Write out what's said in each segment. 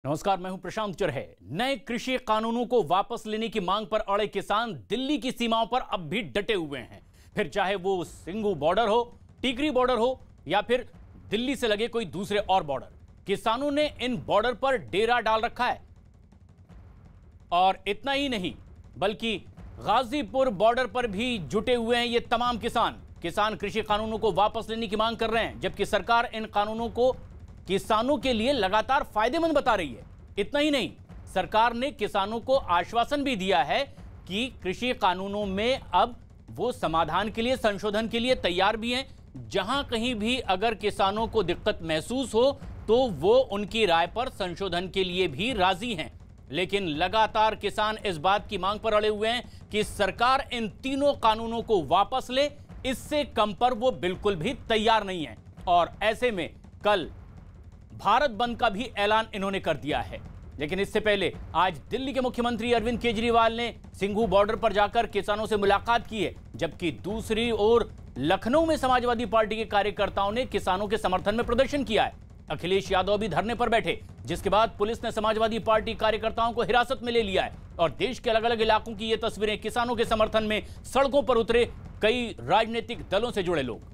नमस्कार, मैं हूं प्रशांत चरहे। नए कृषि कानूनों को वापस लेने की मांग पर अड़े किसान दिल्ली की सीमाओं पर अब भी डटे हुए हैं। फिर चाहे वो सिंघू बॉर्डर हो, टिकरी बॉर्डर हो या फिर दिल्ली से लगे कोई दूसरे और बॉर्डर, किसानों ने इन बॉर्डर पर डेरा डाल रखा है। और इतना ही नहीं, बल्कि गाजीपुर बॉर्डर पर भी जुटे हुए हैं ये तमाम किसान कृषि कानूनों को वापस लेने की मांग कर रहे हैं, जबकि सरकार इन कानूनों को किसानों के लिए लगातार फायदेमंद बता रही है। इतना ही नहीं, सरकार ने किसानों को आश्वासन भी दिया है कि कृषि कानूनों में अब वो समाधान के लिए, संशोधन के लिए तैयार भी हैं। जहां कहीं भी अगर किसानों को दिक्कत महसूस हो तो वो उनकी राय पर संशोधन के लिए भी राजी हैं। लेकिन लगातार किसान इस बात की मांग पर अड़े हुए हैं कि सरकार इन तीनों कानूनों को वापस ले। इससे कम पर वो बिल्कुल भी तैयार नहीं है। और ऐसे में कल भारत बंद का भी ऐलान इन्होंने कर दिया है। लेकिन इससे पहले आज दिल्ली के मुख्यमंत्री अरविंद केजरीवाल ने सिंघू बॉर्डर पर जाकर किसानों से मुलाकात की है, जबकि दूसरी ओर लखनऊ में समाजवादी पार्टी के कार्यकर्ताओं ने किसानों के समर्थन में प्रदर्शन किया है। अखिलेश यादव भी धरने पर बैठे, जिसके बाद पुलिस ने समाजवादी पार्टी कार्यकर्ताओं को हिरासत में ले लिया है। और देश के अलग अलग इलाकों की ये तस्वीरें, किसानों के समर्थन में सड़कों पर उतरे कई राजनीतिक दलों से जुड़े लोग।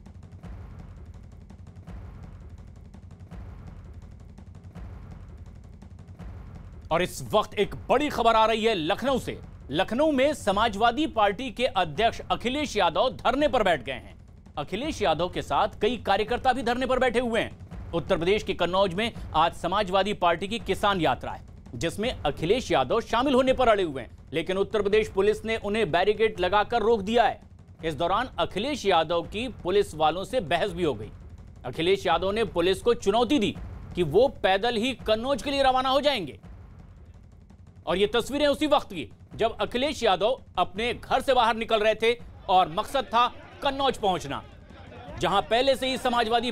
और इस वक्त एक बड़ी खबर आ रही है लखनऊ से। लखनऊ में समाजवादी पार्टी के अध्यक्ष अखिलेश यादव धरने पर बैठ गए हैं। अखिलेश यादव के साथ कई कार्यकर्ता भी धरने पर बैठे हुए हैं। उत्तर प्रदेश के कन्नौज में आज समाजवादी पार्टी की किसान यात्रा है, जिसमें अखिलेश यादव शामिल होने पर अड़े हुए हैं। लेकिन उत्तर प्रदेश पुलिस ने उन्हें बैरिकेड लगाकर रोक दिया है। इस दौरान अखिलेश यादव की पुलिस वालों से बहस भी हो गई। अखिलेश यादव ने पुलिस को चुनौती दी कि वो पैदल ही कन्नौज के लिए रवाना हो जाएंगे। और ये तस्वीरें उसी वक्त की जब अखिलेश यादव अपने घर से बाहर निकल रहे थे और मकसद था कन्नौज पहुंचना, जहां पहले से ही समाजवादी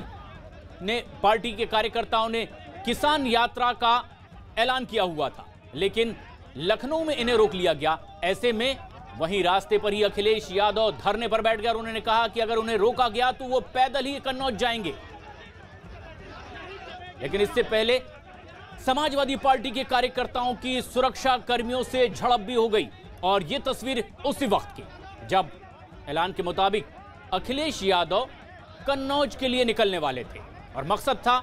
पार्टी के कार्यकर्ताओं ने किसान यात्रा का ऐलान किया हुआ था। लेकिन लखनऊ में इन्हें रोक लिया गया। ऐसे में वहीं रास्ते पर ही अखिलेश यादव धरने पर बैठ गए और उन्होंने कहा कि अगर उन्हें रोका गया तो वो पैदल ही कन्नौज जाएंगे। लेकिन इससे पहले समाजवादी पार्टी के कार्यकर्ताओं की सुरक्षा कर्मियों से झड़प भी हो गई। और यह तस्वीर उसी वक्त की जब ऐलान के मुताबिक अखिलेश यादव कन्नौज के लिए निकलने वाले थे और मकसद था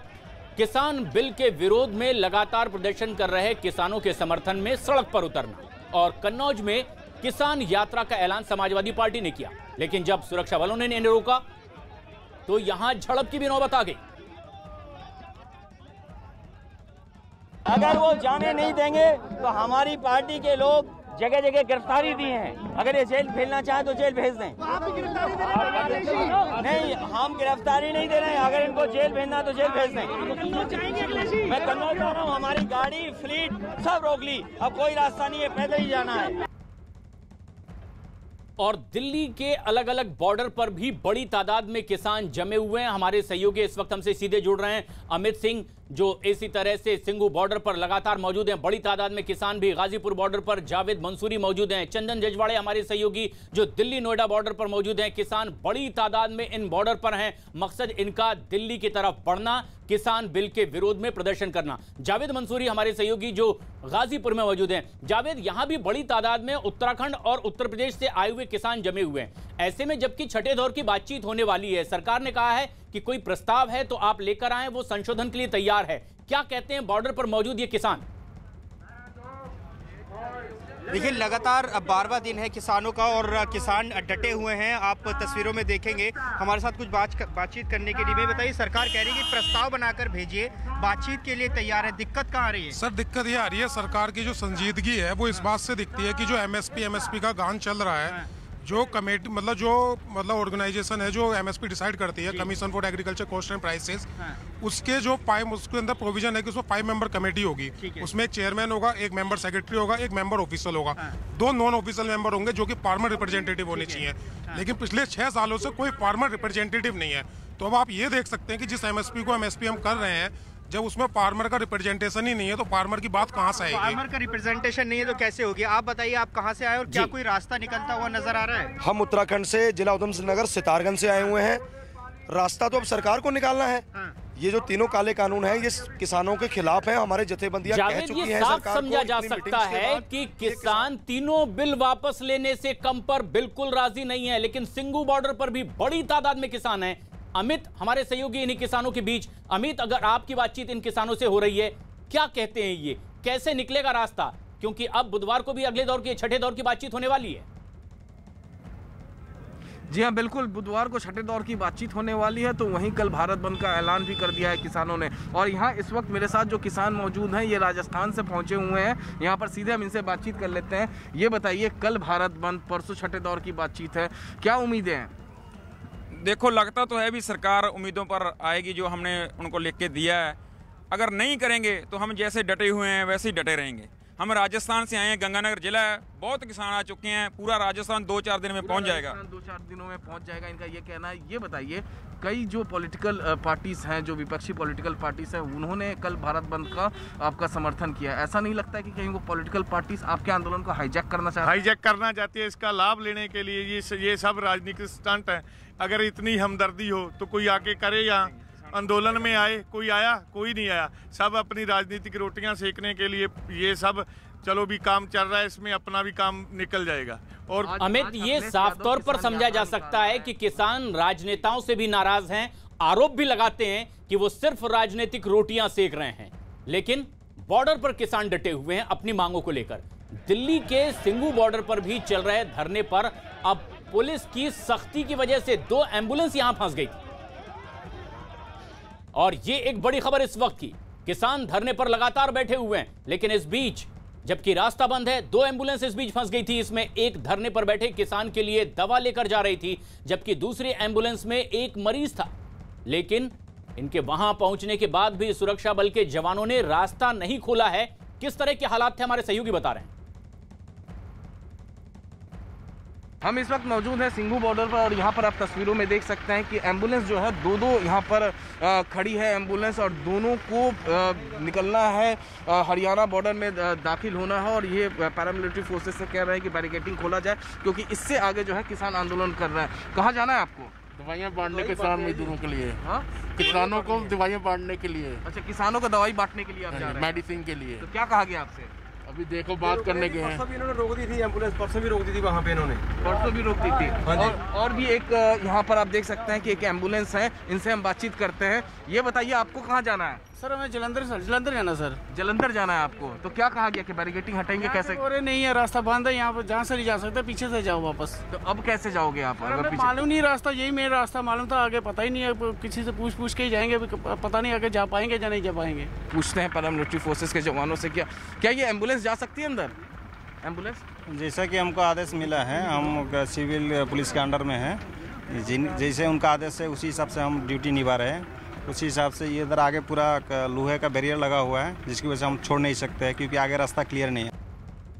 किसान बिल के विरोध में लगातार प्रदर्शन कर रहे किसानों के समर्थन में सड़क पर उतरना। और कन्नौज में किसान यात्रा का ऐलान समाजवादी पार्टी ने किया। लेकिन जब सुरक्षा बलों ने इन्हें रोका तो यहां झड़प की भी नौबत आ गई। अगर वो जाने नहीं देंगे तो हमारी पार्टी के लोग जगह जगह गिरफ्तारी दी हैं। अगर ये जेल भेजना चाहे तो जेल भेज दें। आप भी गिरफ्तारी दे रहे हैं? नहीं, हम गिरफ्तारी नहीं दे रहे हैं। अगर इनको जेल भेजना तो जेल भेज दें। मैं कन्नौज जा रहा हूँ, हमारी गाड़ी फ्लीट सब रोक ली। अब कोई रास्ता नहीं है, पैदल ही जाना है। और दिल्ली के अलग अलग बॉर्डर पर भी बड़ी तादाद में किसान जमे हुए हैं। हमारे सहयोगी इस वक्त हमसे सीधे जुड़ रहे हैं, अमित सिंह, जो इसी तरह से सिंघू बॉर्डर पर लगातार मौजूद हैं। बड़ी तादाद में किसान भी गाजीपुर बॉर्डर पर, जावेद मंसूरी मौजूद हैं, चंदन जजवाड़े हमारे सहयोगी जो दिल्ली नोएडा बॉर्डर पर मौजूद हैं। किसान बड़ी तादाद में इन बॉर्डर पर हैं। मकसद इनका दिल्ली की तरफ बढ़ना, किसान बिल के विरोध में प्रदर्शन करना। जावेद मंसूरी हमारे सहयोगी जो गाजीपुर में मौजूद हैं। जावेद, यहां भी बड़ी तादाद में उत्तराखंड और उत्तर प्रदेश से आए हुए किसान जमे हुए हैं। ऐसे में जबकि छठे दौर की बातचीत होने वाली है, सरकार ने कहा है कि कोई प्रस्ताव है तो आप लेकर आए, वो संशोधन के लिए तैयार है। क्या कहते हैं बॉर्डर पर मौजूद ये किसान? देखिए, लगातार 12वां दिन है किसानों का और किसान डटे हुए हैं। आप तस्वीरों में देखेंगे। हमारे साथ कुछ बातचीत करने के लिए बताइए, सरकार कह रही है कि प्रस्ताव बनाकर भेजिए, बातचीत के लिए तैयार है। दिक्कत कहाँ आ रही है? सर, दिक्कत ये आ रही है, सरकार की जो संजीदगी है वो इस बात से दिखती है कि जो एमएसपी का गान चल रहा है, जो कमेटी मतलब ऑर्गेनाइजेशन है जो एमएसपी डिसाइड करती है, commission for agriculture cost and prices, उसके जो उसके अंदर प्रोविजन है कि उसमें 5 मेंबर कमेटी होगी। उसमें एक चेयरमैन होगा, एक मेंबर सेक्रेटरी होगा, एक मेंबर ऑफिशियल होगा, 2 नॉन ऑफिशियल मेंबर होंगे जो कि फार्मर रिप्रेजेंटेटिव होने चाहिए। लेकिन पिछले 6 सालों से कोई फार्मर रिप्रेजेंटेटिव नहीं है। तो अब आप ये देख सकते हैं कि जिस एमएसपी हम कर रहे हैं, जब उसमें फार्मर का रिप्रेजेंटेशन ही नहीं है तो फार्मर की बात कहाँ से आएगी? फार्मर का रिप्रेजेंटेशन नहीं है तो कैसे होगी? आप बताइए, आप कहाँ से आए और क्या कोई रास्ता निकलता हुआ नजर आ रहा है? हम उत्तराखंड से, जिला उधमसिंह नगर सितारगंज से आए हुए हैं। रास्ता तो अब सरकार को निकालना है। ये जो तीनों काले कानून हैं ये किसानों के खिलाफ हैं। हमारे जथेबंदियां कह जावेद, चुकी ये हैं साफ सरकार को समझा जा इतनी सकता मीटिंग्स के है बाद कि किसान तीनों बिल वापस लेने से कम पर बिल्कुल राजी नहीं है, लेकिन सिंगू बॉर्डर पर भी बड़ी तादाद में किसान हैं। अमित हमारे सहयोगी इन्हीं किसानों के बीच। अमित, अगर आपकी बातचीत इन किसानों से हो रही है, क्या कहते हैं ये, कैसे निकलेगा रास्ता? क्योंकि अब बुधवार को भी अगले दौर की, छठे दौर की बातचीत होने वाली है। जी हाँ, बिल्कुल, बुधवार को छठे दौर की बातचीत होने वाली है। तो वहीं कल भारत बंद का ऐलान भी कर दिया है किसानों ने। और यहाँ इस वक्त मेरे साथ जो किसान मौजूद हैं ये राजस्थान से पहुँचे हुए हैं। यहाँ पर सीधे हम इनसे बातचीत कर लेते हैं। ये बताइए, कल भारत बंद, परसों छठे दौर की बातचीत है, क्या उम्मीदें हैं? देखो, लगता तो है भी सरकार उम्मीदों पर आएगी जो हमने उनको लिख के दिया है। अगर नहीं करेंगे तो हम जैसे डटे हुए हैं वैसे ही डटे रहेंगे। हम राजस्थान से आए हैं, गंगानगर जिला है, बहुत किसान आ चुके हैं। पूरा राजस्थान 2-4 दिन में पहुंच जाएगा। 2-4 दिनों में पहुंच जाएगा, इनका ये कहना है। ये बताइए, कई जो पॉलिटिकल पार्टीज हैं, जो विपक्षी पॉलिटिकल पार्टीज हैं, उन्होंने कल भारत बंद का आपका समर्थन किया। ऐसा नहीं लगता है कि कहीं वो पॉलिटिकल पार्टीज आपके आंदोलन को हाईजैक करना चाहती है? इसका लाभ लेने के लिए ये सब राजनीतिक स्टंट है। अगर इतनी हमदर्दी हो तो कोई आके करे, यहाँ आंदोलन में आए। कोई आया? कोई नहीं आया। सब अपनी राजनीतिक रोटियां सेकने के लिए ये सब, चलो भी काम चल रहा है, इसमें अपना भी काम निकल जाएगा। और अमित, ये साफ तौर पर समझा जा सकता है कि किसान राजनेताओं से भी नाराज हैं, आरोप भी लगाते हैं कि वो सिर्फ राजनीतिक रोटियां सेक रहे हैं, लेकिन बॉर्डर पर किसान डटे हुए हैं अपनी मांगों को लेकर। दिल्ली के सिंगू बॉर्डर पर भी चल रहे धरने पर अब पुलिस की सख्ती की वजह से 2 एम्बुलेंस यहां फंस गई थी। और ये एक बड़ी खबर इस वक्त की, किसान धरने पर लगातार बैठे हुए हैं, लेकिन इस बीच जबकि रास्ता बंद है, 2 एम्बुलेंस इस बीच फंस गई थी। इसमें एक धरने पर बैठे किसान के लिए दवा लेकर जा रही थी, जबकि दूसरी एम्बुलेंस में एक मरीज था। लेकिन इनके वहां पहुंचने के बाद भी सुरक्षा बल के जवानों ने रास्ता नहीं खोला है। किस तरह के हालात थे, हमारे सहयोगी बता रहे हैं। हम इस वक्त मौजूद हैं सिंगू बॉर्डर पर और यहाँ पर आप तस्वीरों में देख सकते हैं कि एम्बुलेंस जो है दो यहाँ पर खड़ी है एम्बुलेंस, और दोनों को निकलना है, हरियाणा बॉर्डर में दाखिल होना है। और ये पैरामिलिट्री फोर्सेस से कह रहे हैं कि बैरिकेडिंग खोला जाए, क्योंकि इससे आगे जो है किसान आंदोलन कर रहे हैं। कहाँ जाना है आपको? दवाइयाँ बांटने के किसान मजदूरों के लिए। हाँ, किसानों को दवाइयाँ बांटने के लिए। अच्छा, किसानों को दवाई बांटने के लिए आप जा रहे हैं? मेडिसिन के लिए। तो क्या कहा गया आपसे? अभी देखो, बात करने के हैं। परसों भी इन्होंने रोक दी थी एम्बुलेंस, परसों भी रोक दी थी वहाँ पे इन्होंने। परसों भी रोक दी थी। और भी एक यहाँ पर आप देख सकते हैं कि एक एम्बुलेंस है, इनसे हम बातचीत करते हैं। ये बताइए, आपको कहाँ जाना है? सर हमें जलंधर जाना। सर जलंधर जाना है आपको? तो क्या कहा गया कि बैरिकेडिंग हटाएंगे? कैसे? अरे नहीं है, रास्ता बंद है यहाँ पर, जहाँ से नहीं जा सकते, पीछे से जाओ वापस। तो अब कैसे जाओगे आप? मालूम नहीं रास्ता, यही मेरा रास्ता मालूम था, आगे पता ही नहीं है। किसी से पूछ के ही जाएंगे, पता नहीं आगे जा पाएंगे या नहीं जा पाएंगे। पूछते हैं पैरामिलिट्री फोर्सेस के जवानों से, क्या ये एम्बुलेंस जा सकती है अंदर? एम्बुलेंस जैसा कि हमको आदेश मिला है, हम सिविल पुलिस के अंडर में हैं, जैसे उनका आदेश है उसी हिसाब से हम ड्यूटी निभा रहे हैं। उसी हिसाब से ये इधर आगे पूरा लोहे का बैरियर लगा हुआ है, जिसकी वजह से हम छोड़ नहीं सकते हैं, क्योंकि आगे रास्ता क्लियर नहीं है।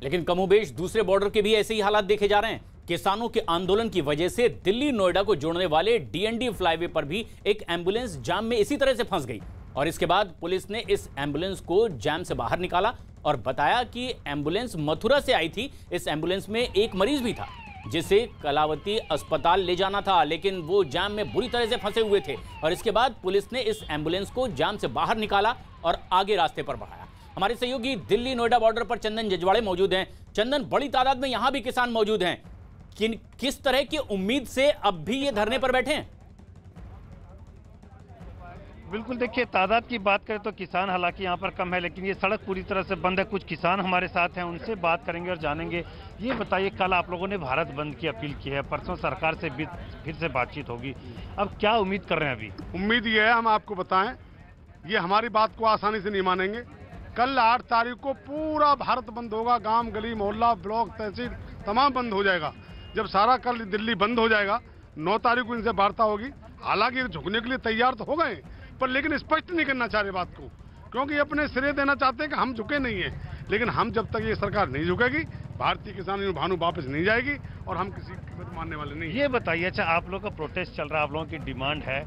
लेकिन कमोबेश दूसरे बॉर्डर के भी ऐसे ही हालात देखे जा रहे हैं। किसानों के आंदोलन की वजह से दिल्ली नोएडा को जोड़ने वाले डीएनडी फ्लाईवे पर भी एक एम्बुलेंस जाम में इसी तरह से फंस गई, और इसके बाद पुलिस ने इस एम्बुलेंस को जाम से बाहर निकाला और बताया कि एम्बुलेंस मथुरा से आई थी। इस एम्बुलेंस में एक मरीज भी था जिसे कलावती अस्पताल ले जाना था, लेकिन वो जाम में बुरी तरह से फंसे हुए थे। और इसके बाद पुलिस ने इस एम्बुलेंस को जाम से बाहर निकाला और आगे रास्ते पर बढ़ाया। हमारे सहयोगी दिल्ली नोएडा बॉर्डर पर चंदन जजवाड़े मौजूद हैं। चंदन, बड़ी तादाद में यहाँ भी किसान मौजूद हैं, किस तरह की उम्मीद से अब भी ये धरने पर बैठे हैं? बिल्कुल, देखिए, तादाद की बात करें तो किसान हालांकि यहाँ पर कम है, लेकिन ये सड़क पूरी तरह से बंद है। कुछ किसान हमारे साथ हैं, उनसे बात करेंगे और जानेंगे। ये बताइए, कल आप लोगों ने भारत बंद की अपील की है, परसों सरकार से फिर से बातचीत होगी, अब क्या उम्मीद कर रहे हैं? अभी उम्मीद ये है, हम आपको बताएं, ये हमारी बात को आसानी से नहीं मानेंगे। कल 8 तारीख को पूरा भारत बंद होगा, गांव गली मोहल्ला ब्लॉक तहसील तमाम बंद हो जाएगा। जब सारा कल दिल्ली बंद हो जाएगा, 9 तारीख को इनसे वार्ता होगी। हालांकि झुकने के लिए तैयार तो हो गए, पर लेकिन स्पष्ट नहीं करना चाह रहे बात को, क्योंकि अपने सिरे देना चाहते हैं कि हम झुके नहीं हैं। लेकिन हम जब तक ये सरकार नहीं झुकेगी, भारतीय किसान यूनियन भानु वापस नहीं जाएगी और हम किसी की बात मानने वाले नहीं। ये बताइए, अच्छा, आप लोगों का प्रोटेस्ट चल रहा है, आप लोगों की डिमांड है,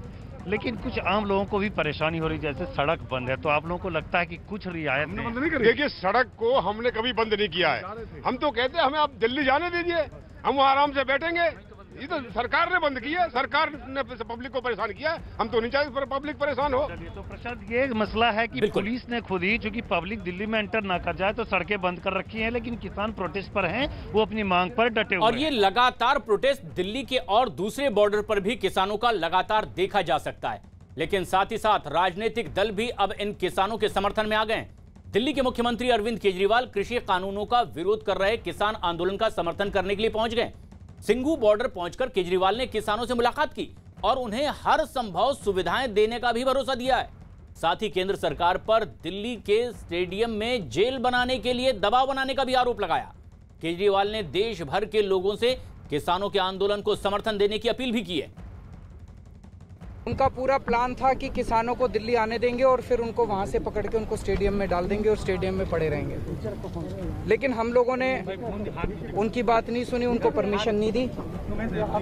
लेकिन कुछ आम लोगों को भी परेशानी हो रही है, जैसे सड़क बंद है, तो आप लोगों को लगता है कि कुछ रियायत बंद नहीं करेंगे? देखिए, सड़क को हमने कभी बंद नहीं किया है। हम तो कहते हैं हमें आप दिल्ली जाने दीजिए, हम वहाँ आराम से बैठेंगे, ये तो सरकार ने बंद किया, सरकार ने पब्लिक को परेशान किया, हम तो नहीं चाहते पर पब्लिक परेशान हो। तो प्रशांत, ये मसला है कि पुलिस ने खुद ही, चूंकि पब्लिक दिल्ली में एंटर ना कर जाए तो सड़कें बंद कर रखी हैं, लेकिन किसान प्रोटेस्ट पर हैं, वो अपनी मांग पर डटे हुए हैं। और ये लगातार प्रोटेस्ट दिल्ली के और दूसरे बॉर्डर पर भी किसानों का लगातार देखा जा सकता है। लेकिन साथ ही साथ राजनीतिक दल भी अब इन किसानों के समर्थन में आ गए। दिल्ली के मुख्यमंत्री अरविंद केजरीवाल कृषि कानूनों का विरोध कर रहे किसान आंदोलन का समर्थन करने के लिए पहुंच गए। सिंघू बॉर्डर पहुंचकर केजरीवाल ने किसानों से मुलाकात की और उन्हें हर संभव सुविधाएं देने का भी भरोसा दिया है। साथ ही केंद्र सरकार पर दिल्ली के स्टेडियम में जेल बनाने के लिए दबाव बनाने का भी आरोप लगाया। केजरीवाल ने देश भर के लोगों से किसानों के आंदोलन को समर्थन देने की अपील भी की है। उनका पूरा प्लान था कि किसानों को दिल्ली आने देंगे और फिर उनको वहां से पकड़ के उनको स्टेडियम में डाल देंगे और स्टेडियम में पड़े रहेंगे, लेकिन हम लोगों ने उनकी बात नहीं सुनी, उनको परमिशन नहीं दी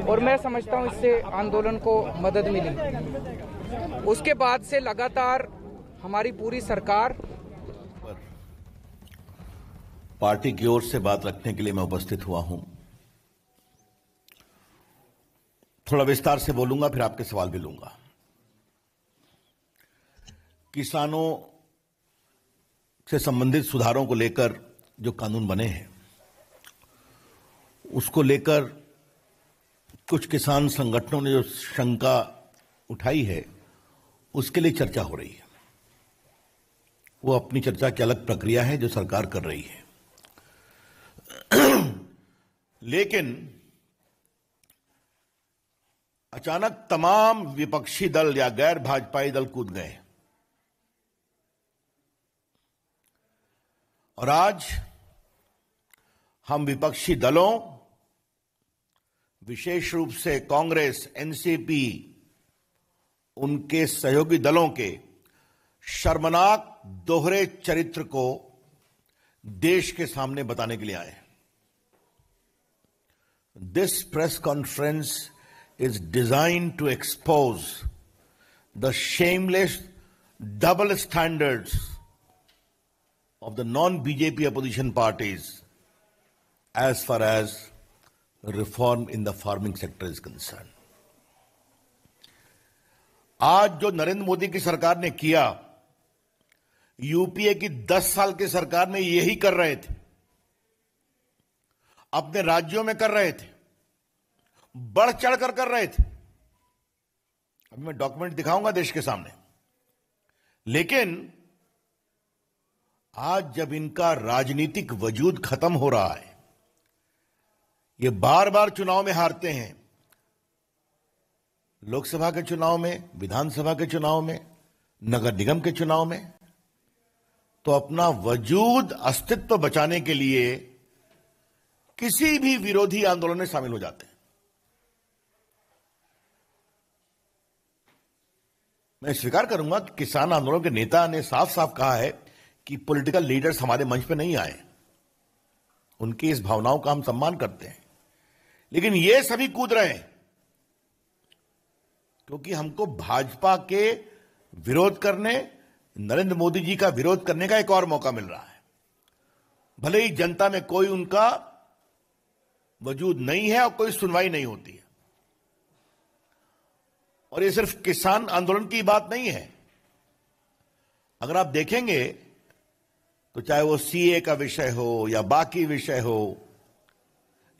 और मैं समझता हूं इससे आंदोलन को मदद मिली। उसके बाद से लगातार हमारी पूरी सरकार पार्टी की ओर से बात रखने के लिए मैं उपस्थित हुआ हूं। थोड़ा विस्तार से बोलूंगा, फिर आपके सवाल भी लूंगा। किसानों से संबंधित सुधारों को लेकर जो कानून बने हैं, उसको लेकर कुछ किसान संगठनों ने जो शंका उठाई है, उसके लिए चर्चा हो रही है। वो अपनी चर्चा की अलग प्रक्रिया है जो सरकार कर रही है। लेकिन अचानक तमाम विपक्षी दल या गैर भाजपाई दल कूद गए और आज हम विपक्षी दलों, विशेष रूप से कांग्रेस, एनसीपी, उनके सहयोगी दलों के शर्मनाक दोहरे चरित्र को देश के सामने बताने के लिए आए। This press conference is designed to expose the shameless double standards of the non-BJP opposition parties as far as reform in the farming sector is concerned. आज जो नरेंद्र मोदी की सरकार ने किया, यूपीए की 10 साल की सरकार में यही कर रहे थे, अपने राज्यों में कर रहे थे, बढ़ चढ़कर कर रहे थे। अभी मैं डॉक्यूमेंट दिखाऊंगा देश के सामने। लेकिन आज जब इनका राजनीतिक वजूद खत्म हो रहा है, ये बार बार चुनाव में हारते हैं, लोकसभा के चुनाव में, विधानसभा के चुनाव में, नगर निगम के चुनाव में, तो अपना वजूद, अस्तित्व बचाने के लिए किसी भी विरोधी आंदोलन में शामिल हो जाते हैं। मैं स्वीकार करूंगा कि किसान आंदोलन के नेता ने साफ साफ कहा है कि पॉलिटिकल लीडर्स हमारे मंच पे नहीं आए। उनकी इस भावनाओं का हम सम्मान करते हैं, लेकिन ये सभी कूद रहे हैं क्योंकि हमको भाजपा के विरोध करने, नरेंद्र मोदी जी का विरोध करने का एक और मौका मिल रहा है। भले ही जनता में कोई उनका वजूद नहीं है और कोई सुनवाई नहीं होती है। और ये सिर्फ किसान आंदोलन की बात नहीं है। अगर आप देखेंगे तो चाहे वो सीए का विषय हो या बाकी विषय हो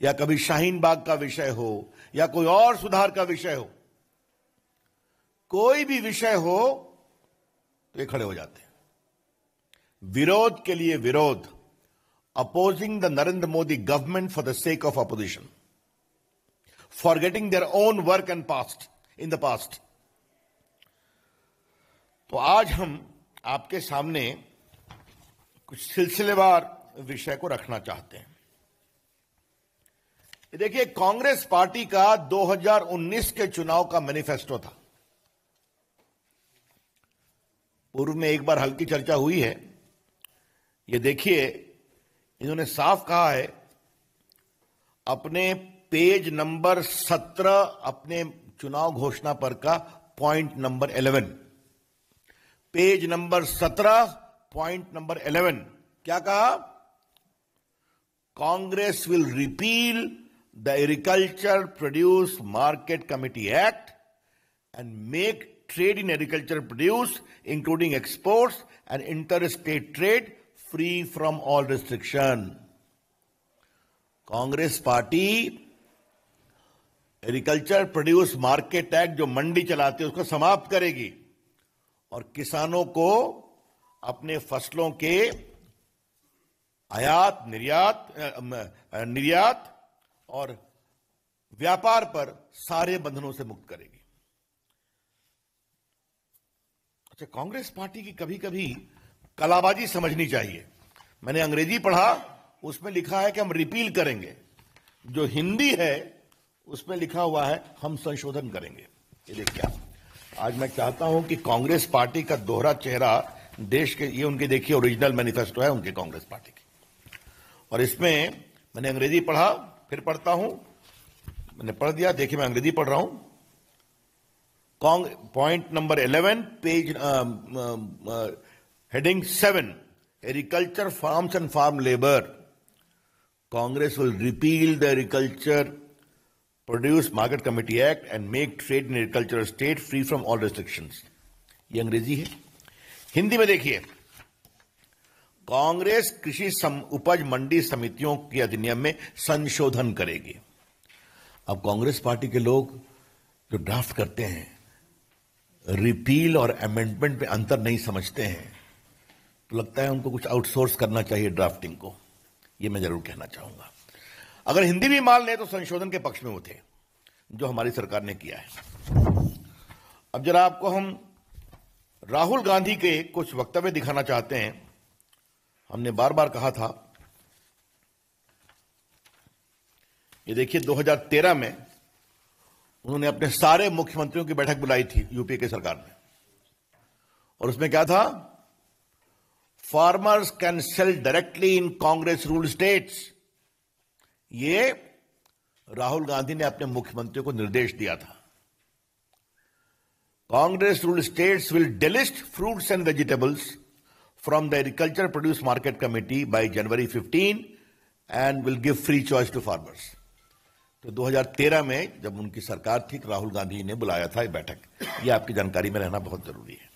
या कभी शाहीन बाग का विषय हो या कोई और सुधार का विषय हो, कोई भी विषय हो तो ये खड़े हो जाते हैं। विरोध के लिए विरोध, opposing the Narendra Modi government for the sake of opposition, forgetting their own work and past in the past. तो आज हम आपके सामने कुछ सिलसिलेवार विषय को रखना चाहते हैं। देखिए, कांग्रेस पार्टी का 2019 के चुनाव का मैनिफेस्टो था। पूर्व में एक बार हल्की चर्चा हुई है। ये देखिए, इन्होंने साफ कहा है अपने पेज नंबर 17 अपने चुनाव घोषणा पर का point number 11, page number 17 point number 11 क्या कहा? Congress will repeal the Agriculture Produce Market Committee Act and make trade in agriculture produce, including exports and interstate trade, free from all restriction. Congress party agriculture produce market act जो मंडी चलाते हैं उसको समाप्त करेगी और किसानों को अपने फसलों के आयात, निर्यात और व्यापार पर सारे बंधनों से मुक्त करेगी। अच्छा, कांग्रेस पार्टी की कभी कभी कलाबाजी समझनी चाहिए। मैंने अंग्रेजी पढ़ा, उसमें लिखा है कि हम रिपील करेंगे, जो हिंदी है उसमें लिखा हुआ है हम संशोधन करेंगे। ये देखिए, आज मैं चाहता हूं कि कांग्रेस पार्टी का दोहरा चेहरा देश के, ये उनके देखिए ओरिजिनल मैनिफेस्टो है उनके कांग्रेस पार्टी की, और इसमें मैंने अंग्रेजी पढ़ा, फिर पढ़ता हूं, मैंने पढ़ दिया, देखिए मैं अंग्रेजी पढ़ रहा हूं। Point number 11, page heading 7, agriculture, farms and farm labor. Congress will repeal the Agriculture Produce Market Committee Act and make trade in agricultural state free from all restrictions. ये अंग्रेजी है। हिंदी में देखिए, कांग्रेस कृषि उपज मंडी समितियों के अधिनियम में संशोधन करेगी। अब कांग्रेस पार्टी के लोग जो ड्राफ्ट करते हैं, रिपील और अमेंडमेंट में अंतर नहीं समझते हैं, तो लगता है उनको कुछ आउटसोर्स करना चाहिए ड्राफ्टिंग को। ये मैं जरूर कहना चाहूंगा। अगर हिंदी भी मान ले तो संशोधन के पक्ष में वो थे जो हमारी सरकार ने किया है। अब जरा आपको हम राहुल गांधी के कुछ वक्तव्य दिखाना चाहते हैं। हमने बार बार कहा था, ये देखिए 2013 में उन्होंने अपने सारे मुख्यमंत्रियों की बैठक बुलाई थी यूपी के सरकार में, और उसमें क्या था, farmers can sell directly in Congress rule states. ये राहुल गांधी ने अपने मुख्यमंत्रियों को निर्देश दिया था। Congress rule states will delist fruits and vegetables from the agriculture produce market committee by January 15 and will give free choice to farmers. तो 2013 में जब उनकी सरकार थी, राहुल गांधी ने बुलाया था ये बैठक। ये आपकी जानकारी में रहना बहुत जरूरी है।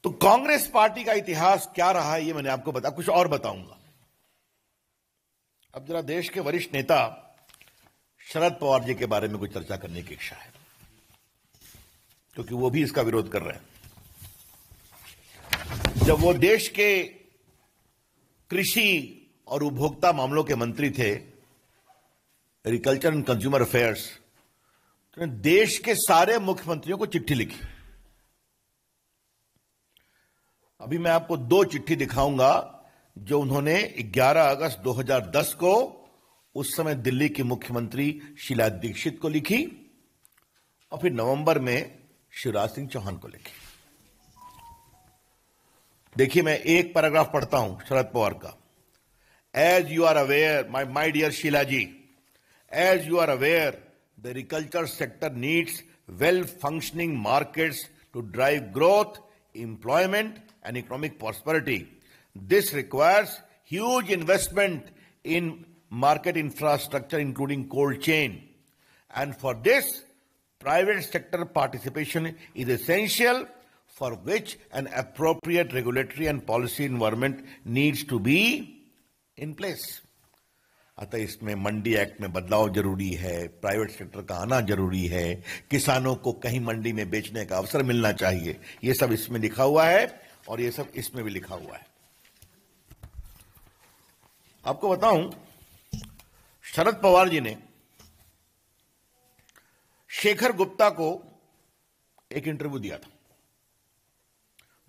तो कांग्रेस पार्टी का इतिहास क्या रहा है ये मैंने आपको बताया, कुछ और बताऊंगा। अब जरा देश के वरिष्ठ नेता शरद पवार जी के बारे में कुछ चर्चा करने की इच्छा है, क्योंकि वो भी इसका विरोध कर रहे हैं। जब वो देश के कृषि और उपभोक्ता मामलों के मंत्री थे, एग्रीकल्चर एंड कंज्यूमर अफेयर्स, तो देश के सारे मुख्यमंत्रियों को चिट्ठी लिखी। अभी मैं आपको 2 चिट्ठी दिखाऊंगा जो उन्होंने 11 अगस्त 2010 को उस समय दिल्ली की मुख्यमंत्री शीला दीक्षित को लिखी, और फिर नवंबर में शिवराज सिंह चौहान को लिखी। देखिए, मैं एक पैराग्राफ पढ़ता हूं शरद पवार का। As you are aware, my dear Sheila ji, as you are aware, the agriculture sector needs well-functioning markets to drive growth, employment, and economic prosperity. This requires huge investment in market infrastructure, including cold chain. And for this, private sector participation is essential, for which an appropriate regulatory and policy environment needs to be in place. अतः इसमें मंडी act में बदलाव जरूरी है, private sector का आना जरूरी है, किसानों को कहीं मंडी में बेचने का अवसर मिलना चाहिए। ये सब इसमें लिखा हुआ है, और ये सब इसमें भी लिखा हुआ है। आपको बताऊं, शरद पवार जी ने शेखर गुप्ता को एक इंटरव्यू दिया था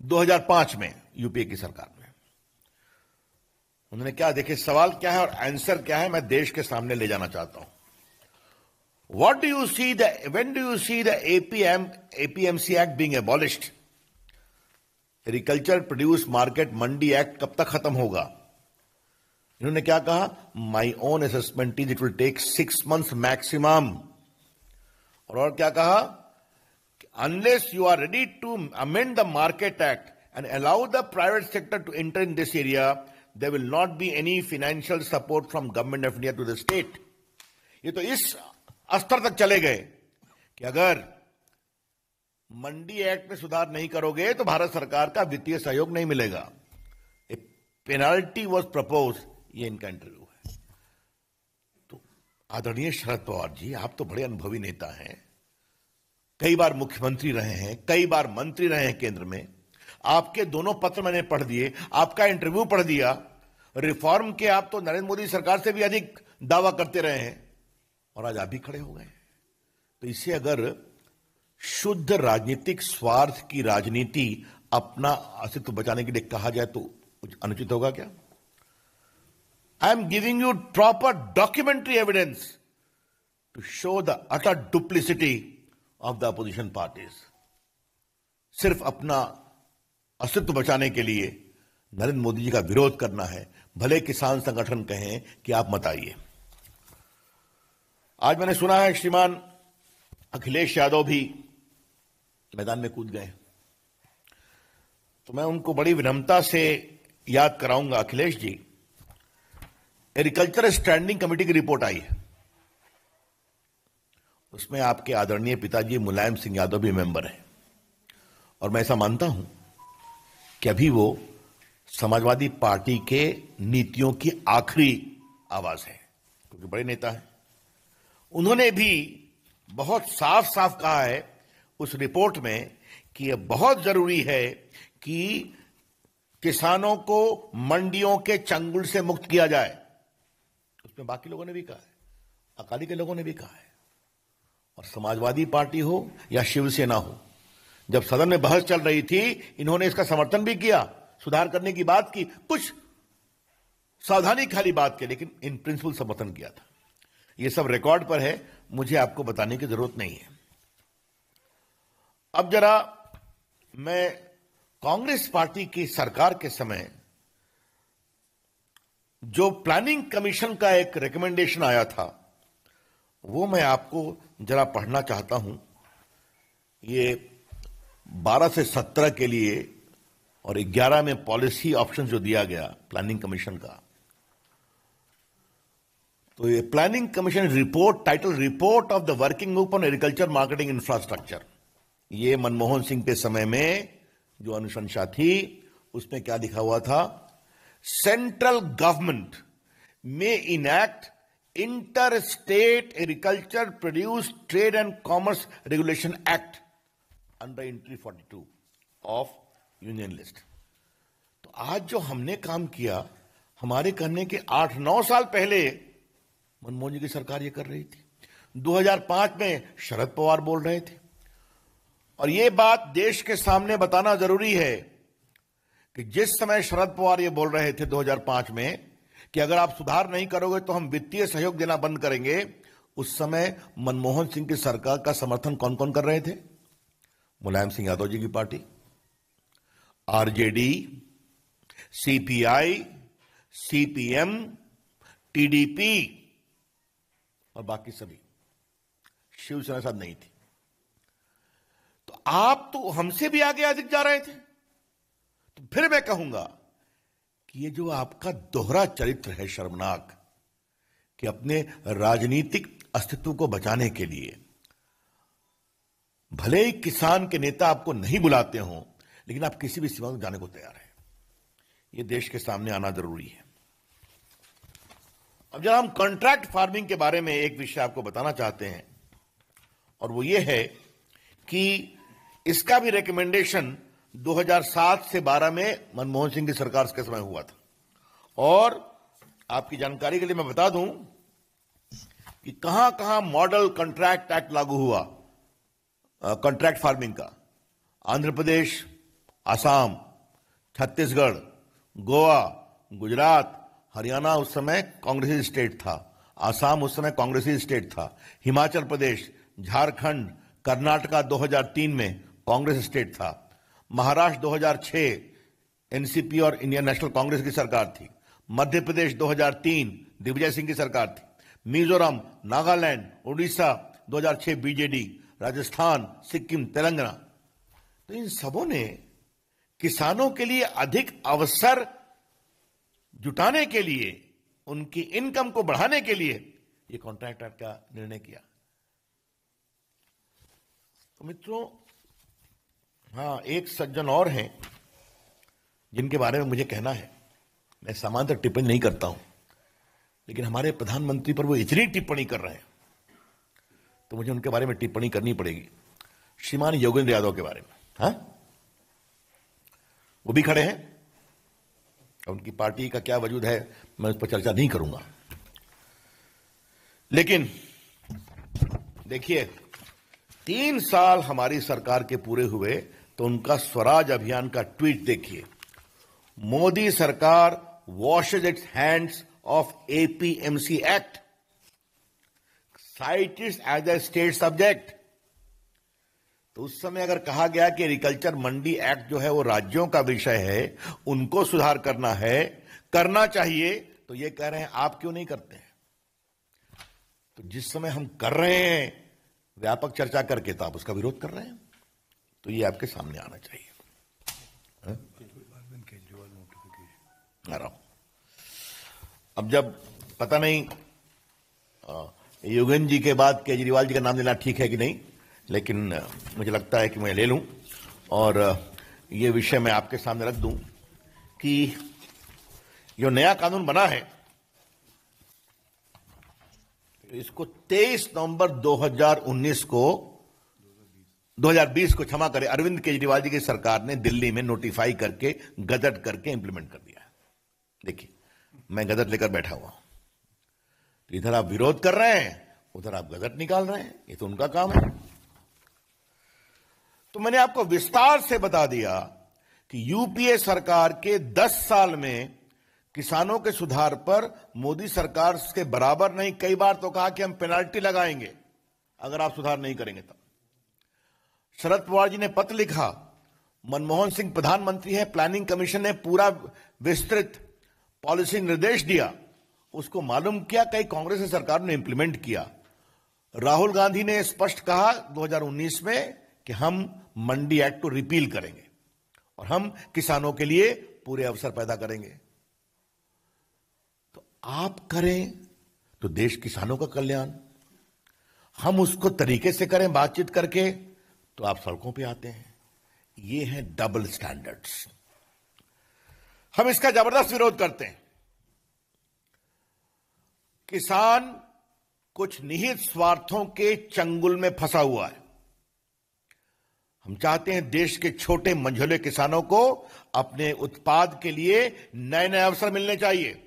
2005 में यूपीए की सरकार में। उन्होंने क्या, देखिए सवाल क्या है और आंसर क्या है, मैं देश के सामने ले जाना चाहता हूं। What do you see the when do you see the APMC act being abolished? Agriculture produce market mandi act कब तक खत्म होगा? इन्होंने क्या कहा, my own assessment is it will take 6 months maximum. और क्या कहा, unless you are ready to amend the market act and allow the private sector to enter in this area, there will not be any financial support from Government of India to the state. ये तो इस स्तर तक चले गए कि अगर मंडी act में सुधार नहीं करोगे तो भारत सरकार का वित्तीय सहयोग नहीं मिलेगा. ए पेनाल्टी वॉज प्रपोज. ये इनका इंटरव्यू है. तो आदरणीय शरद पवार जी, आप तो बड़े अनुभवी नेता हैं, कई बार मुख्यमंत्री रहे हैं, कई बार मंत्री रहे हैं केंद्र में. आपके दोनों पत्र मैंने पढ़ दिए, आपका इंटरव्यू पढ़ दिया. रिफॉर्म के आप तो नरेंद्र मोदी सरकार से भी अधिक दावा करते रहे हैं और आज आप भी खड़े हो गए. तो इसे अगर शुद्ध राजनीतिक स्वार्थ की राजनीति अपना अस्तित्व बचाने के लिए कहा जाए तो अनुचित होगा क्या? I am giving you proper documentary evidence to show the utter duplicity of the opposition parties. सिर्फ अपना अस्तित्व बचाने के लिए नरेंद्र मोदी जी का विरोध करना है, भले किसान संगठन कहें कि आप मत आइए. आज मैंने सुना है श्रीमान अखिलेश यादव भी मैदान में कूद गए, तो मैं उनको बड़ी विनम्रता से याद कराऊंगा. Akhilesh ji, agriculture standing committee की रिपोर्ट आई है, उसमें आपके आदरणीय पिताजी मुलायम सिंह यादव भी मेंबर हैं, और मैं ऐसा मानता हूं कि अभी वो समाजवादी पार्टी के नीतियों की आखिरी आवाज है, क्योंकि बड़े नेता हैं. उन्होंने भी बहुत साफ साफ कहा है उस रिपोर्ट में कि यह बहुत जरूरी है कि किसानों को मंडियों के चंगुल से मुक्त किया जाए. उसमें बाकी लोगों ने भी कहा है, अकाली के लोगों ने भी कहा है, और समाजवादी पार्टी हो या शिवसेना हो, जब सदन में बहस चल रही थी इन्होंने इसका समर्थन भी किया, सुधार करने की बात की, कुछ सावधानी खाली बात की, लेकिन इन प्रिंसिपल समर्थन किया था. ये सब रिकॉर्ड पर है, मुझे आपको बताने की जरूरत नहीं है. अब जरा मैं कांग्रेस पार्टी की सरकार के समय जो प्लानिंग कमीशन का एक रिकमेंडेशन आया था वो मैं आपको जरा पढ़ना चाहता हूं. ये 12 से 17 के लिए और 11 में पॉलिसी ऑप्शन जो दिया गया प्लानिंग कमीशन का, तो ये planning commission report title report of the working group on agriculture marketing infrastructure, ये मनमोहन सिंह के समय में जो अनुशंसा थी उसमें क्या लिखा हुआ था? सेंट्रल गवर्नमेंट में enact inter state agriculture produce trade and commerce regulation act under entry 42 of union list. तो आज जो हमने काम किया, हमारे करने के 8-9 साल पहले मनमोहन जी की सरकार ये कर रही थी. 2005 में शरद पवार बोल रहे थे, और ये बात देश के सामने बताना जरूरी है कि जिस समय शरद पवार ये बोल रहे थे 2005 में कि अगर आप सुधार नहीं करोगे तो हम वित्तीय सहयोग देना बंद करेंगे, उस समय मनमोहन सिंह की सरकार का समर्थन कौन कौन कर रहे थे? मुलायम सिंह यादव जी की party, RJD, CPI, CPM, TDP और बाकी सभी. शिवसेना साथ नहीं थी. तो आप तो हमसे भी आगे अधिक जा रहे थे. तो फिर मैं कहूंगा कि ये जो आपका दोहरा चरित्र है शर्मनाक, कि अपने राजनीतिक अस्तित्व को बचाने के लिए भले ही किसान के नेता आपको नहीं बुलाते हो, लेकिन आप किसी भी सीमा में जाने को तैयार हैं. ये देश के सामने आना जरूरी है. अब जब हम कॉन्ट्रैक्ट फार्मिंग के बारे में एक विषय आपको बताना चाहते हैं, और वो ये है कि इसका भी रिकमेंडेशन 2007 से 12 में मनमोहन सिंह की सरकार के समय हुआ था. और आपकी जानकारी के लिए मैं बता दूं कि कहां कहां मॉडल कॉन्ट्रैक्ट एक्ट लागू हुआ कॉन्ट्रैक्ट फार्मिंग का. आंध्र प्रदेश, असम, छत्तीसगढ़, गोवा, गुजरात, हरियाणा उस समय कांग्रेसी स्टेट था, असम उस समय कांग्रेसी स्टेट था, हिमाचल प्रदेश, झारखंड, कर्नाटका 2003 में कांग्रेस स्टेट था, महाराष्ट्र 2006 एनसीपी और इंडियन नेशनल कांग्रेस की सरकार थी, मध्य प्रदेश 2003 दिग्विजय सिंह की सरकार थी, मिजोरम, नागालैंड, उड़ीसा 2006 बीजेडी, राजस्थान, सिक्किम, तेलंगाना. तो इन सबों ने किसानों के लिए अधिक अवसर जुटाने के लिए, उनकी इनकम को बढ़ाने के लिए ये कॉन्ट्रैक्ट एक्ट का निर्णय किया। तो मित्रों, हाँ, एक सज्जन और हैं जिनके बारे में मुझे कहना है। मैं सामान्यतः टिप्पणी नहीं करता हूं, लेकिन हमारे प्रधानमंत्री पर वो इतनी टिप्पणी कर रहे हैं तो मुझे उनके बारे में टिप्पणी करनी पड़ेगी। श्रीमान योगेंद्र यादव के बारे में, हाँ, वो भी खड़े हैं। उनकी पार्टी का क्या वजूद है मैं उस पर चर्चा नहीं करूंगा, लेकिन देखिए 3 साल हमारी सरकार के पूरे हुए तो उनका स्वराज अभियान का ट्वीट देखिए। मोदी सरकार washes its hands off APMC act, cites as a state subject. तो उस समय अगर कहा गया कि एग्रीकल्चर मंडी एक्ट जो है वो राज्यों का विषय है, उनको सुधार करना है, करना चाहिए, तो ये कह रहे हैं आप क्यों नहीं करते हैं। तो जिस समय हम कर रहे हैं व्यापक चर्चा करके, तो आप उसका विरोध कर रहे हैं, तो ये आपके सामने आना चाहिए। आ रहा हूं। अब जब पता नहीं योगेंद्र जी के बाद केजरीवाल जी का नाम लेना ठीक है कि नहीं, लेकिन मुझे लगता है कि मैं ले लूं और ये विषय मैं आपके सामने रख दूं कि जो नया कानून बना है इसको 23 नवंबर 2020 को क्षमा करें, अरविंद केजरीवाल जी की सरकार ने दिल्ली में नोटिफाई करके गजट करके इंप्लीमेंट कर दिया है। देखिए, मैं गजट लेकर बैठा हुआ हूं, तो इधर आप विरोध कर रहे हैं, उधर आप गजट निकाल रहे हैं, ये तो उनका काम है। तो मैंने आपको विस्तार से बता दिया कि यूपीए सरकार के 10 साल में किसानों के सुधार पर मोदी सरकार के बराबर नहीं, कई बार तो कहा कि हम पेनाल्टी लगाएंगे अगर आप सुधार नहीं करेंगे। तब शरद पवार जी ने पत्र लिखा, मनमोहन सिंह प्रधानमंत्री है, प्लानिंग कमीशन ने पूरा विस्तृत पॉलिसी निर्देश दिया, उसको मालूम किया, कई कांग्रेस की सरकार ने इंप्लीमेंट किया। राहुल गांधी ने स्पष्ट कहा 2019 में कि हम मंडी एक्ट को रिपील करेंगे और हम किसानों के लिए पूरे अवसर पैदा करेंगे। तो आप करें तो देश किसानों का कल्याण, हम उसको तरीके से करें बातचीत करके, तो आप सड़कों पे आते हैं। ये है डबल स्टैंडर्ड्स, हम इसका जबरदस्त विरोध करते हैं। किसान कुछ निहित स्वार्थों के चंगुल में फंसा हुआ है। हम चाहते हैं देश के छोटे मंझोले किसानों को अपने उत्पाद के लिए नए नए अवसर मिलने चाहिए।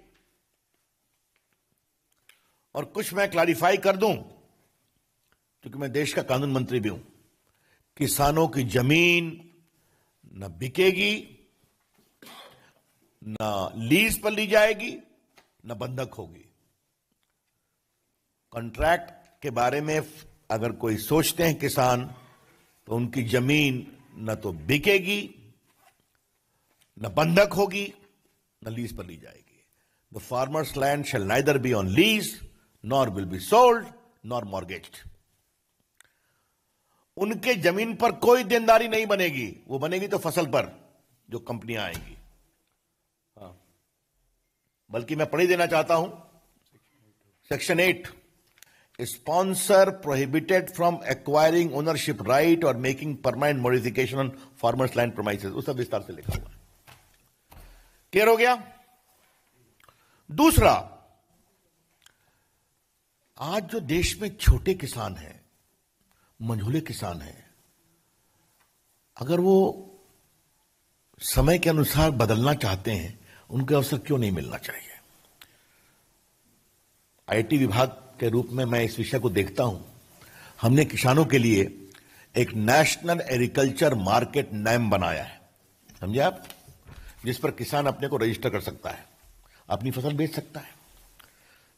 और कुछ मैं क्लैरिफाई कर दूं, क्योंकि मैं देश का कानून मंत्री भी हूं, किसानों की जमीन न बिकेगी, न लीज पर ली जाएगी, न बंधक होगी। कॉन्ट्रैक्ट के बारे में अगर कोई सोचते हैं किसान, तो उनकी जमीन न तो बिकेगी, न बंधक होगी, न लीज पर ली जाएगी। The farmers land shall neither be on lease nor will be sold nor mortgaged. उनके जमीन पर कोई देनदारी नहीं बनेगी, वो बनेगी तो फसल पर जो कंपनियां आएंगी। बल्कि मैं पढ़ ही देना चाहता हूं, section 8, sponsor prohibited from acquiring ownership right or making permanent modification on farmers land premises, उसका विस्तार से लिखा हुआ है। क्लियर हो गया। दूसरा, आज जो देश में छोटे किसान हैं, मंझोले किसान हैं, अगर वो समय के अनुसार बदलना चाहते हैं, उनके अवसर क्यों नहीं मिलना चाहिए। आईटी विभाग के रूप में मैं इस विषय को देखता हूं। हमने किसानों के लिए एक नेशनल एग्रीकल्चर मार्केट नेम बनाया है, समझे आप, जिस पर किसान अपने को रजिस्टर कर सकता है, अपनी फसल बेच सकता है।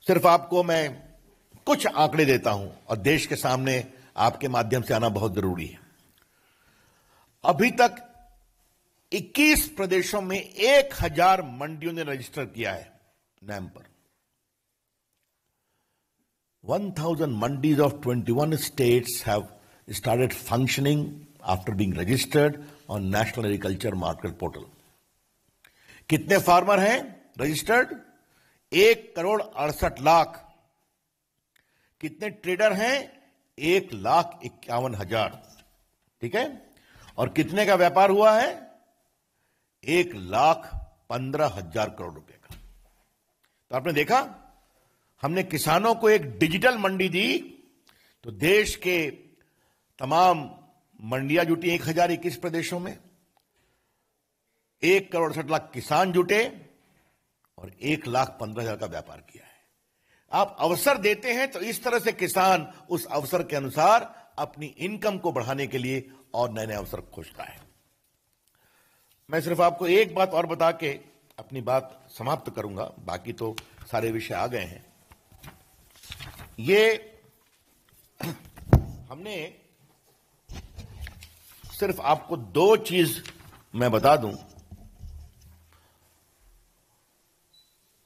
सिर्फ आपको मैं कुछ आंकड़े देता हूं और देश के सामने आपके माध्यम से आना बहुत जरूरी है। अभी तक 21 प्रदेशों में 1000 मंडियों ने रजिस्टर किया है नेम पर। 1000 mandis of 21 states have started functioning after being registered on National Agriculture Market Portal. कितने फार्मर हैं? रजिस्टर्ड, 1,68,00,000। कितने ट्रेडर हैं? 1,51,000। ठीक है। और कितने का व्यापार हुआ है? 1,15,000 करोड़ रुपए का। तो आपने देखा, हमने किसानों को एक डिजिटल मंडी दी तो देश के तमाम मंडियां जुटी 1,021 प्रदेशों में, 1,68,00,000 किसान जुटे और 1,15,000 का व्यापार किया है। आप अवसर देते हैं तो इस तरह से किसान उस अवसर के अनुसार अपनी इनकम को बढ़ाने के लिए और नए नए अवसर खोजता है। मैं सिर्फ आपको एक बात और बता के अपनी बात समाप्त करूंगा, बाकी तो सारे विषय आ गए हैं। ये हमने सिर्फ आपको 2 चीज मैं बता दूं।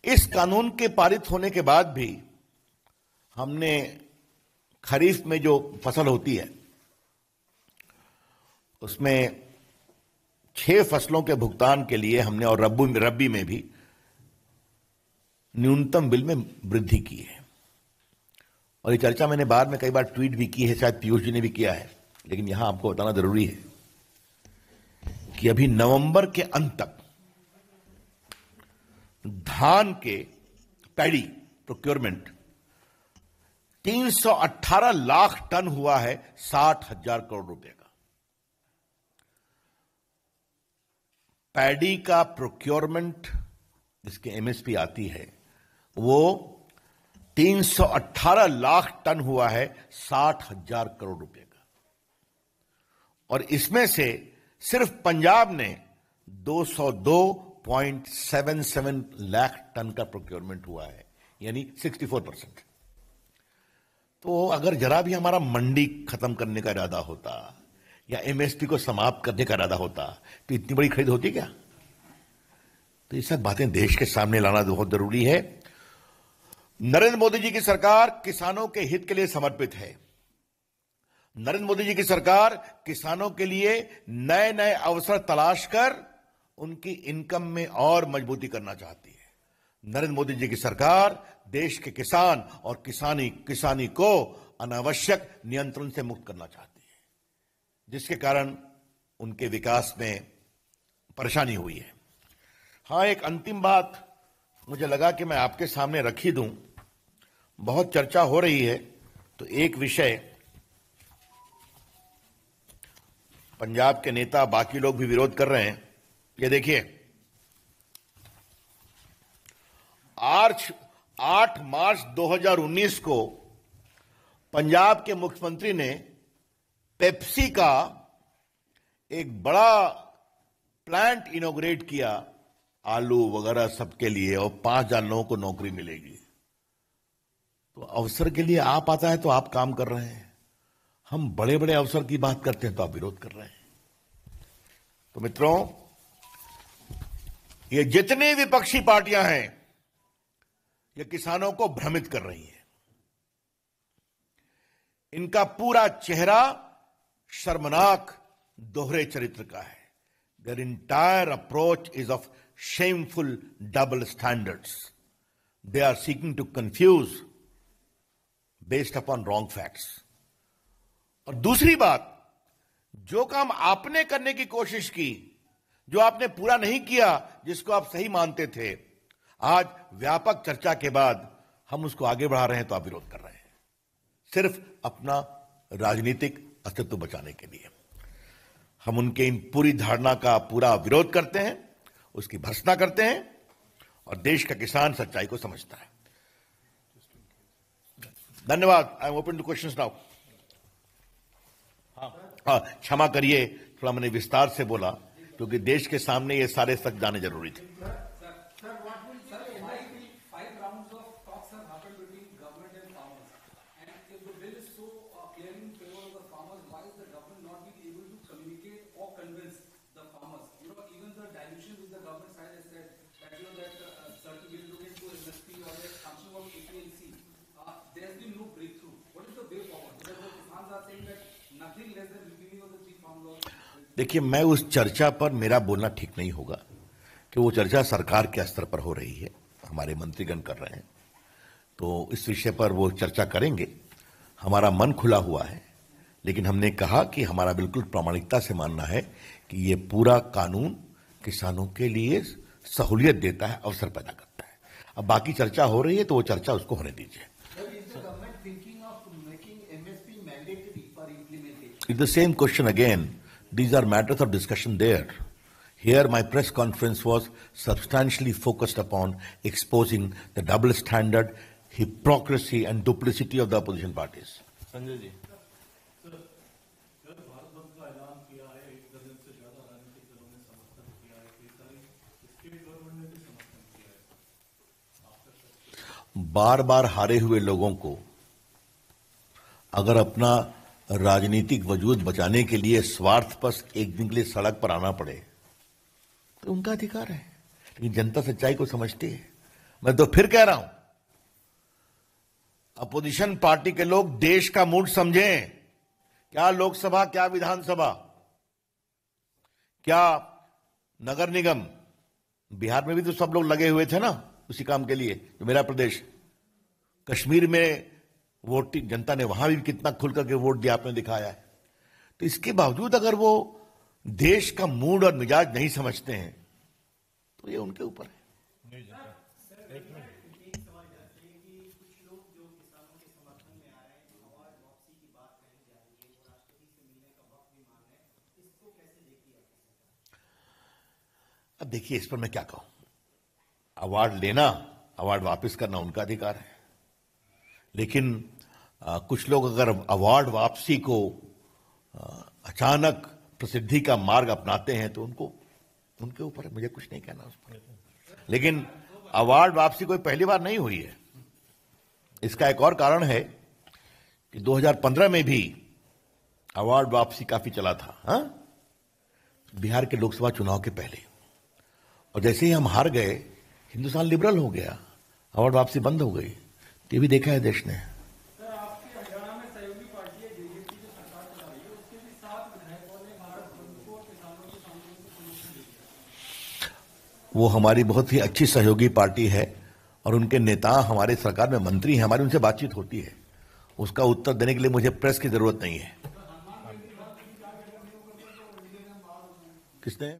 इस कानून के पारित होने के बाद भी हमने खरीफ में जो फसल होती है उसमें 6 फसलों के भुगतान के लिए हमने, और रबी में भी न्यूनतम बिल में वृद्धि की है। और ये चर्चा मैंने बाद में कई बार ट्वीट भी की है, शायद पीयूष जी ने भी किया है, लेकिन यहां आपको बताना जरूरी है कि अभी नवंबर के अंत तक धान के पैडी प्रोक्योरमेंट 318 लाख टन हुआ है, 60,000 करोड़ रुपए का। पैडी का प्रोक्योरमेंट जिसके एमएसपी आती है वो 318 लाख टन हुआ है, 60,000 करोड़ रुपए का। और इसमें से सिर्फ पंजाब ने 202.77 लाख टन का प्रोक्योरमेंट हुआ है, यानी 64%। तो अगर जरा भी हमारा मंडी खत्म करने का इरादा होता या एमएसपी को समाप्त करने का इरादा होता तो इतनी बड़ी खरीद होती क्या? तो ये सब बातें देश के सामने लाना बहुत जरूरी है। नरेंद्र मोदी जी की सरकार किसानों के हित के लिए समर्पित है। नरेंद्र मोदी जी की सरकार किसानों के लिए नए नए अवसर तलाश कर उनकी इनकम में और मजबूती करना चाहती है। नरेंद्र मोदी जी की सरकार देश के किसान और किसानी को अनावश्यक नियंत्रण से मुक्त करना चाहती है, जिसके कारण उनके विकास में परेशानी हुई है। हां, एक अंतिम बात मुझे लगा कि मैं आपके सामने रख ही दूं। बहुत चर्चा हो रही है तो एक विषय पंजाब के नेता, बाकी लोग भी विरोध कर रहे हैं। ये देखिए, 8 मार्च 2019 को पंजाब के मुख्यमंत्री ने पेप्सी का एक बड़ा प्लांट इनॉग्रेट किया, आलू वगैरह सबके लिए, और 5,000 लोगों को नौकरी मिलेगी। तो अवसर के लिए आप आता है तो आप काम कर रहे हैं, हम बड़े बड़े अवसर की बात करते हैं तो आप विरोध कर रहे हैं। तो मित्रों, ये जितनी विपक्षी पार्टियां हैं ये किसानों को भ्रमित कर रही हैं। इनका पूरा चेहरा शर्मनाक दोहरे चरित्र का है। Their entire approach is of shameful double standards. They are seeking to confuse based upon wrong facts. और दूसरी बात, जो काम आपने करने की कोशिश की, जो आपने पूरा नहीं किया, जिसको आप सही मानते थे, आज व्यापक चर्चा के बाद हम उसको आगे बढ़ा रहे हैं तो आप विरोध कर रहे हैं, सिर्फ अपना राजनीतिक अस्तित्व बचाने के लिए। हम उनके इन पूरी धारणा का पूरा विरोध करते हैं, उसकी भर्त्सना करते हैं, और देश का किसान सच्चाई को समझता है। धन्यवाद। I am open two questions now. हाँ, क्षमा करिए, थोड़ा मैंने विस्तार से बोला क्योंकि देश के सामने ये सारे सच जाने जरूरी थे। देखिए, मैं उस चर्चा पर मेरा बोलना ठीक नहीं होगा, कि वो चर्चा सरकार के स्तर पर हो रही है, हमारे मंत्रीगण कर रहे हैं, तो इस विषय पर वो चर्चा करेंगे। हमारा मन खुला हुआ है, लेकिन हमने कहा कि हमारा बिल्कुल प्रामाणिकता से मानना है कि ये पूरा कानून किसानों के लिए सहूलियत देता है, अवसर पैदा करता है। अब बाकी चर्चा हो रही है तो वो चर्चा उसको होने दीजिए। It's the same question again. These are matters of discussion there. Here my press conference was substantially focused upon exposing the double standard, hypocrisy and duplicity of the opposition parties. Sanjay ji, बार बार हारे हुए लोगों को अगर अपना राजनीतिक वजूद बचाने के लिए स्वार्थपरस एक दिन के लिए सड़क पर आना पड़े तो उनका अधिकार है, लेकिन जनता सच्चाई को समझती है। मैं तो फिर कह रहा हूं, अपोजिशन पार्टी के लोग देश का मूड समझें। क्या लोकसभा, क्या विधानसभा, क्या नगर निगम, बिहार में भी तो सब लोग लगे हुए थे ना उसी काम के लिए, जो मेरा प्रदेश। कश्मीर में वोटिंग जनता ने वहां भी कितना खुल करके वोट दिया, आपने दिखाया है। तो इसके बावजूद अगर वो देश का मूड और मिजाज नहीं समझते हैं तो ये उनके ऊपर है। अब देखिए, इस पर मैं क्या कहूं। अवार्ड लेना, अवार्ड वापस करना उनका अधिकार है, लेकिन कुछ लोग अगर अवार्ड वापसी को अचानक प्रसिद्धि का मार्ग अपनाते हैं तो उनको उनके ऊपर है, मुझे कुछ नहीं कहना उस पर। लेकिन अवार्ड वापसी कोई पहली बार नहीं हुई है। इसका एक और कारण है कि 2015 में भी अवार्ड वापसी काफी चला था, हाँ? बिहार के लोकसभा चुनाव के पहले, और जैसे ही हम हार गए हिंदुस्तान लिबरल हो गया, अवार्ड वापसी बंद हो गई। ये भी देखा है देश ने। वो हमारी बहुत ही अच्छी सहयोगी पार्टी है और उनके नेता हमारे सरकार में मंत्री हैं, हमारी उनसे बातचीत होती है। उसका उत्तर देने के लिए मुझे प्रेस की जरूरत नहीं है। किसने?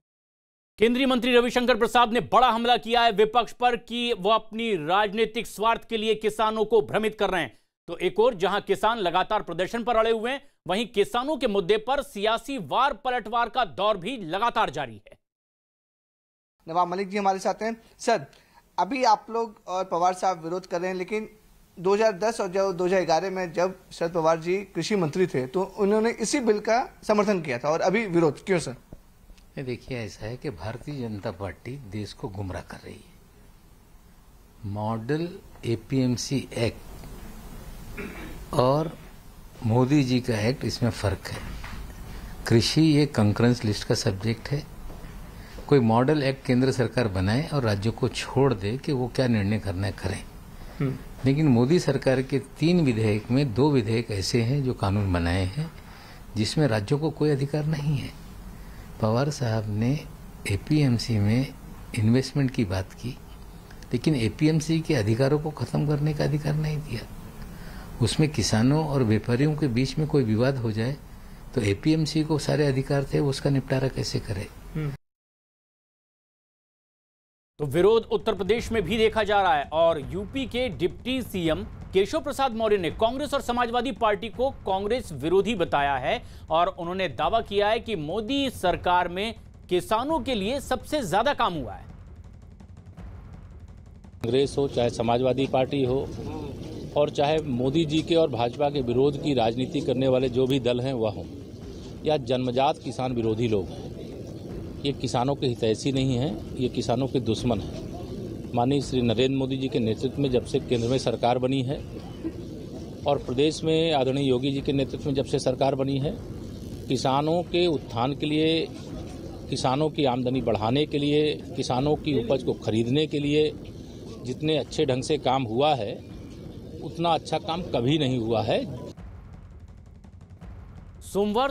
केंद्रीय मंत्री रविशंकर प्रसाद ने बड़ा हमला किया है विपक्ष पर कि वो अपनी राजनीतिक स्वार्थ के लिए किसानों को भ्रमित कर रहे हैं। तो एक और जहां किसान लगातार प्रदर्शन पर अड़े हुए हैं, वहीं किसानों के मुद्दे पर सियासी वार पलटवार का दौर भी लगातार जारी है। नवाब मलिक जी हमारे साथ हैं। सर, अभी आप लोग और पवार साहब विरोध कर रहे हैं, लेकिन 2010 और जब 2011 में जब शरद पवार जी कृषि मंत्री थे तो उन्होंने इसी बिल का समर्थन किया था, और अभी विरोध क्यों सर? देखिए, ऐसा है कि भारतीय जनता पार्टी देश को गुमराह कर रही है। मॉडल एपीएमसी एक्ट और मोदी जी का एक्ट, इसमें फर्क है। कृषि ये कंकरेंस लिस्ट का सब्जेक्ट है। कोई मॉडल एक्ट केंद्र सरकार बनाए और राज्यों को छोड़ दे कि वो क्या निर्णय करना है करें। लेकिन मोदी सरकार के 3 विधेयक में 2 विधेयक ऐसे हैं जो कानून बनाए हैं जिसमें राज्यों को कोई अधिकार नहीं है। पवार साहब ने एपीएमसी में इन्वेस्टमेंट की बात की, लेकिन एपीएमसी के अधिकारों को खत्म करने का अधिकार नहीं दिया। उसमें किसानों और व्यापारियों के बीच में कोई विवाद हो जाए तो एपीएमसी को सारे अधिकार थे, वो उसका निपटारा कैसे करे। तो विरोध उत्तर प्रदेश में भी देखा जा रहा है और यूपी के डिप्टी सीएम केशव प्रसाद मौर्य ने कांग्रेस और समाजवादी पार्टी को कांग्रेस विरोधी बताया है और उन्होंने दावा किया है कि मोदी सरकार में किसानों के लिए सबसे ज्यादा काम हुआ है। कांग्रेस हो, चाहे समाजवादी पार्टी हो, और चाहे मोदी जी के और भाजपा के विरोध की राजनीति करने वाले जो भी दल हैं वह हों, या जन्मजात किसान विरोधी लोग हैं, ये किसानों के हितैषी नहीं हैं, ये किसानों के दुश्मन हैं। माननीय श्री नरेंद्र मोदी जी के नेतृत्व में जब से केंद्र में सरकार बनी है और प्रदेश में आदरणीय योगी जी के नेतृत्व में जब से सरकार बनी है, किसानों के उत्थान के लिए, किसानों की आमदनी बढ़ाने के लिए, किसानों की उपज को खरीदने के लिए जितने अच्छे ढंग से काम हुआ है उतना अच्छा काम कभी नहीं हुआ है। सोमवार